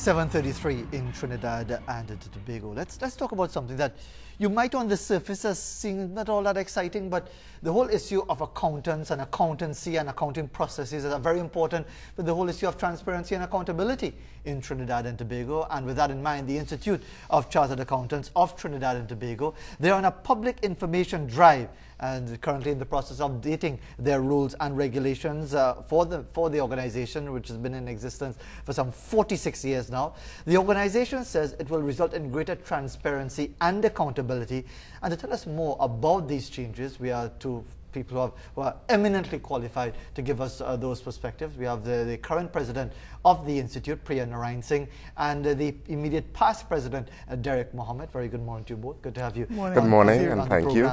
7:33 in Trinidad and Tobago. Let's talk about something that you might on the surface as seem not all that exciting, but the whole issue of accountants and accountancy and accounting processes are very important, but the whole issue of transparency and accountability in Trinidad and Tobago. And with that in mind, the Institute of Chartered Accountants of Trinidad and Tobago, they're on a public information drive and currently in the process of updating their rules and regulations for the organization, which has been in existence for some 46 years now. The organization says it will result in greater transparency and accountability. And to tell us more about these changes, we are two people who are eminently qualified to give us those perspectives. We have the current president of the Institute, Pria, Narinesingh, and the immediate past president, Derek Mohammed. Very good morning to you both. Good to have you. Good morning, and thank you.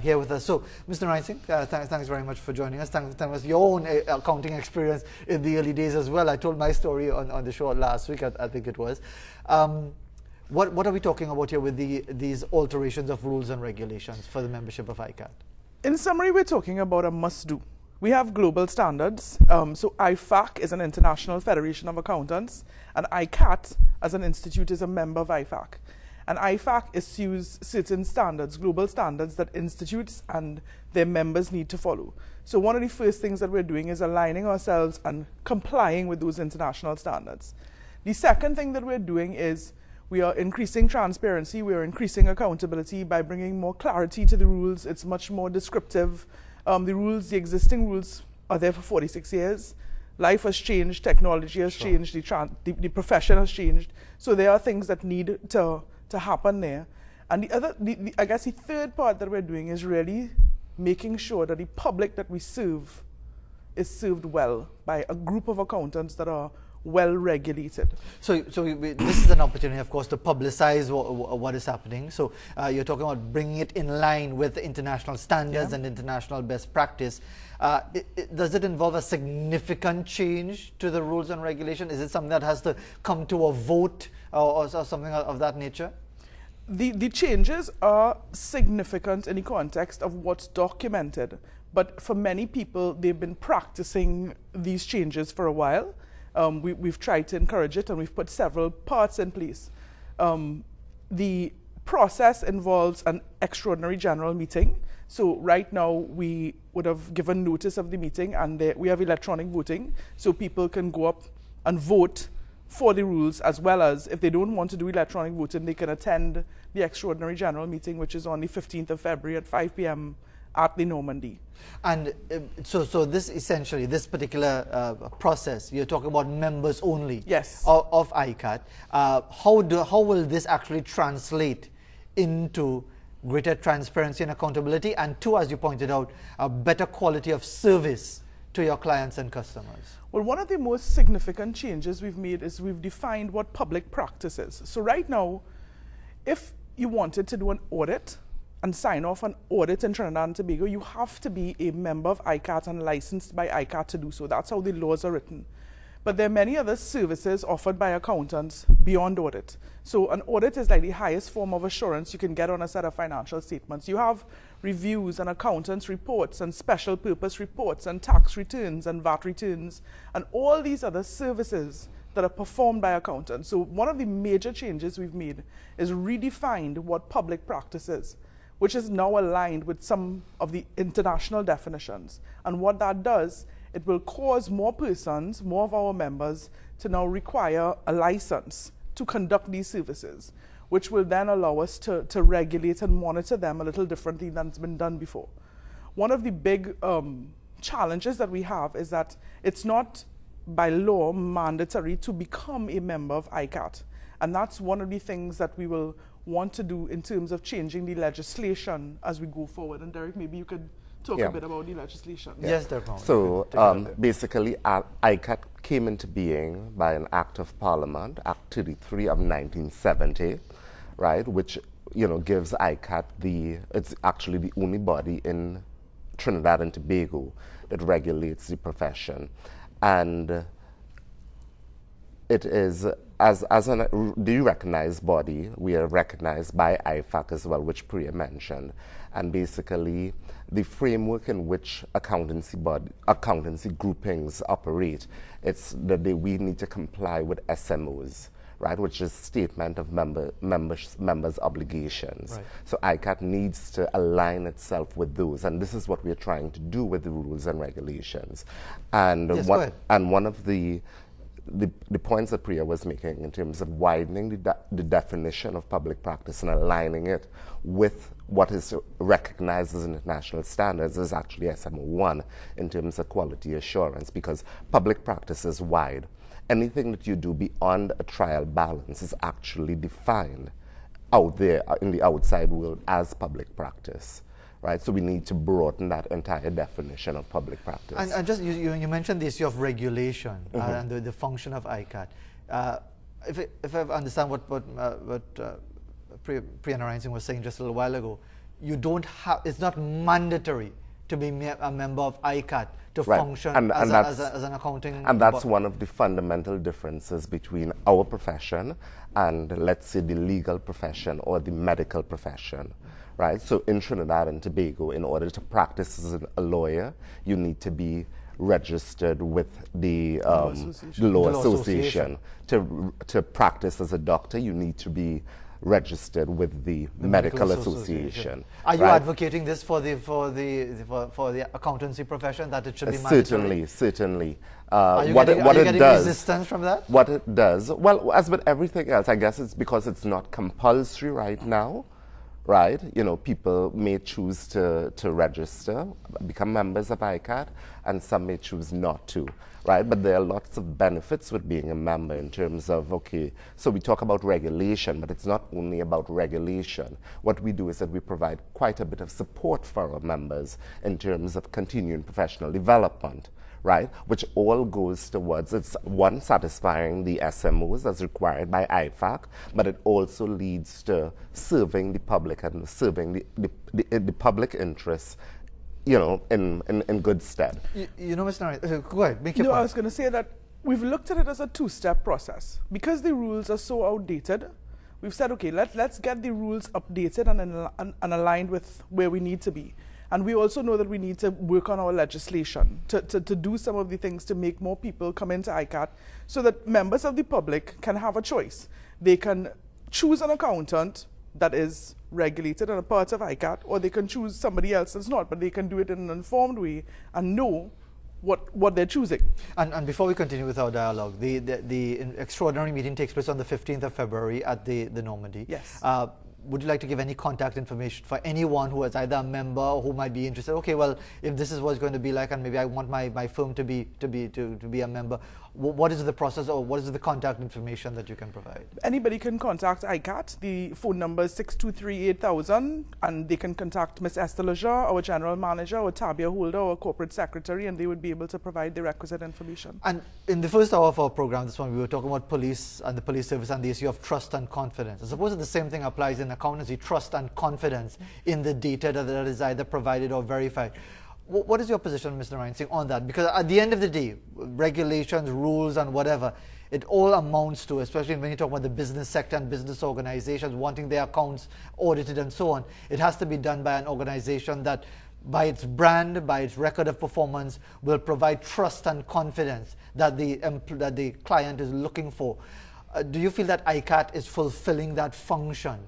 Here with us. So, Mr. Narinesingh, thanks very much for joining us. Thanks for your own accounting experience in the early days as well. I told my story on the show last week, I think it was. What are we talking about here with these alterations of rules and regulations for the membership of ICATT? In summary, we're talking about a must-do. We have global standards. So IFAC is an international federation of accountants, and ICATT, as an institute, is a member of IFAC. And IFAC issues certain standards, global standards, that institutes and their members need to follow. So one of the first things that we're doing is aligning ourselves and complying with those international standards. The second thing that we're doing is we are increasing transparency, we are increasing accountability by bringing more clarity to the rules. It's much more descriptive. The existing rules are there for 46 years. Life has changed, technology has changed, the profession has changed. So there are things that need to happen there. And I guess the third part that we're doing is really making sure that the public that we serve is served well by a group of accountants that are well regulated. So this is an opportunity, of course, to publicize what is happening. So you're talking about bringing it in line with international standards and international best practice. Does it involve a significant change to the rules and regulation? Is it something that has to come to a vote or something of that nature? The changes are significant in the context of what's documented. But for many people, they've been practicing these changes for a while. We've tried to encourage it, and we've put several parts in place. The process involves an extraordinary general meeting. So right now, we would have given notice of the meeting, and we have electronic voting, so people can go up and vote for the rules, as well as if they don't want to do electronic voting, they can attend the extraordinary general meeting, which is on the 15th of February at 5 p.m. at the Normandy. And so this essentially, this particular process, you're talking about members only. Yes. Of ICATT. How will this actually translate into greater transparency and accountability, and two, as you pointed out, a better quality of service to your clients and customers? Well, one of the most significant changes we've made is we've defined what public practice is. So right now, if you wanted to do an audit and sign off an audit in Trinidad and Tobago, you have to be a member of ICATT and licensed by ICATT to do so. That's how the laws are written. But there are many other services offered by accountants beyond audit. So an audit is like the highest form of assurance you can get on a set of financial statements. You have reviews and accountants' reports and special purpose reports and tax returns and VAT returns and all these other services that are performed by accountants. So one of the major changes we've made is redefined what public practice is, which is now aligned with some of the international definitions. And what that does, it will cause more persons, more of our members, to now require a license to conduct these services, which will then allow us to regulate and monitor them a little differently than it's been done before. One of the big challenges that we have is that it's not by law mandatory to become a member of ICATT. And that's one of the things that we will want to do in terms of changing the legislation as we go forward. And Derek, maybe you could talk a bit about the legislation. Yes, Derek. So basically, ICATT came into being by an Act of Parliament, Act 33 of 1970, right, which gives ICATT it's actually the only body in Trinidad and Tobago that regulates the profession. And it is, as the recognized body, we are recognized by IFAC as well, which Pria mentioned. And basically, the framework in which accountancy groupings operate, it's that we need to comply with SMOs, right, which is statement of members' obligations. Right. So ICATT needs to align itself with those, and this is what we're trying to do with the rules and regulations. And yes, go ahead. one of the points that Pria was making in terms of widening the definition of public practice and aligning it with what is recognized as international standards is actually SM1 in terms of quality assurance, because public practice is wide. Anything that you do beyond a trial balance is actually defined out there in the outside world as public practice. Right, so we need to broaden that entire definition of public practice. And just you mentioned the issue of regulation and the function of ICATT. If I understand what Pria Narinesingh was saying just a little while ago, you don't have, it's not mandatory to be a member of ICATT to function as an accounting. And that's one of the fundamental differences between our profession and, let's say, the legal profession or the medical profession. Right, so in Trinidad and Tobago, in order to practice as a lawyer, you need to be registered with the Law Association. To practice as a doctor, you need to be registered with the Medical Association. Are you advocating this for the accountancy profession, that it should be mandatory? Certainly. Are you getting resistance from that? What it does, well, as with everything else, I guess it's because it's not compulsory right now. Right, you know, people may choose to register, become members of ICATT, and some may choose not to, right? But there are lots of benefits with being a member in terms of, okay, so we talk about regulation, but it's not only about regulation. What we do is that we provide quite a bit of support for our members in terms of continuing professional development. Right, which all goes towards, it's one, satisfying the SMOs as required by IFAC, but it also leads to serving the public and serving the public interests, you know, in good stead. You know, Mr. Narinesingh, go ahead, make your point. I was going to say that we've looked at it as a two-step process. Because the rules are so outdated, we've said, okay, let's get the rules updated and aligned with where we need to be. And we also know that we need to work on our legislation to do some of the things to make more people come into ICATT so that members of the public can have a choice. They can choose an accountant that is regulated and a part of ICATT, or they can choose somebody else that's not, but they can do it in an informed way and know what they're choosing. And before we continue with our dialogue, the extraordinary meeting takes place on the 15th of February at the Normandy. Yes. Would you like to give any contact information for anyone who is either a member or who might be interested? Okay, well, if this is what it's going to be like, and maybe I want my firm to be a member, what is the process, or what is the contact information that you can provide? Anybody can contact ICATT. The phone number is 623-8000, and they can contact Ms. Esther Lejeune, our general manager, or Tabia Holder, our corporate secretary, and they would be able to provide the requisite information. And in the first hour of our program this morning, we were talking about police and the police service and the issue of trust and confidence. I suppose that the same thing applies in accountancy, trust and confidence in the data that is either provided or verified. What is your position, Mr. Narinesingh, on that? Because at the end of the day, regulations, rules, and whatever, it all amounts to, especially when you talk about the business sector and business organizations wanting their accounts audited and so on, it has to be done by an organization that, by its brand, by its record of performance, will provide trust and confidence that the client is looking for. Do you feel that ICATT is fulfilling that function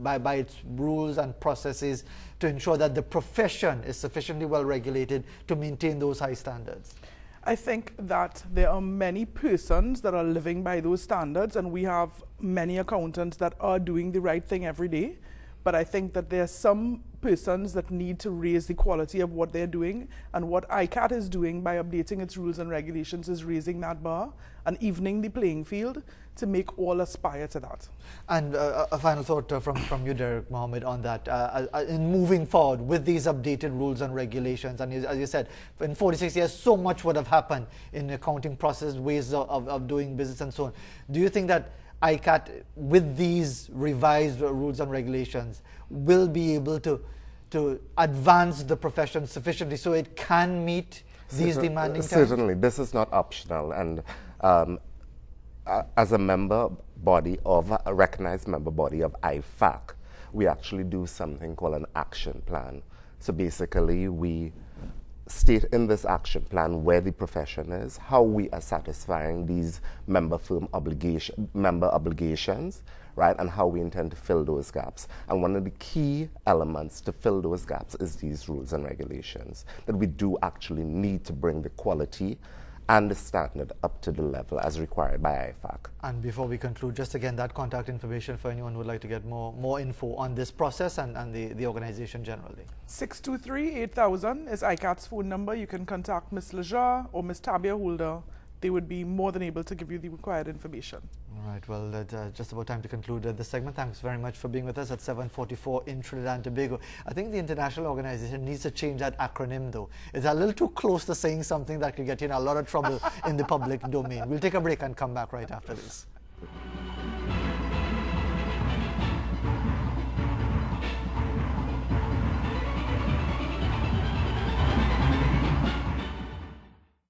by its rules and processes to ensure that the profession is sufficiently well regulated to maintain those high standards? I think that there are many persons that are living by those standards, and we have many accountants that are doing the right thing every day. But I think that there are some persons that need to raise the quality of what they're doing, and what ICATT is doing by updating its rules and regulations is raising that bar and evening the playing field to make all aspire to that. And a final thought from you, Derek, Mohammed, on that. In moving forward with these updated rules and regulations, and as you said, in 46 years, so much would have happened in accounting process, ways of doing business and so on. Do you think that ICATT, with these revised rules and regulations, will be able to advance the profession sufficiently so it can meet these demanding times? Certainly, this is not optional, and as a recognized member body of IFAC, we actually do something called an action plan. So basically, we state in this action plan where the profession is, how we are satisfying these member obligations, right, and how we intend to fill those gaps. And one of the key elements to fill those gaps is these rules and regulations, that we do actually need to bring the quality and the standard up to the level as required by IFAC. And before we conclude, just again, that contact information for anyone who would like to get more info on this process and the organization generally. 623-8000 is ICATT's phone number. You can contact Ms. Lejar or Ms. Tabia Holder. They would be more than able to give you the required information. All right, well, just about time to conclude this segment. Thanks very much for being with us at 7:44 in Trinidad and Tobago. I think the international organization needs to change that acronym, though. It's a little too close to saying something that could get you in a lot of trouble in the public domain. We'll take a break and come back right after this.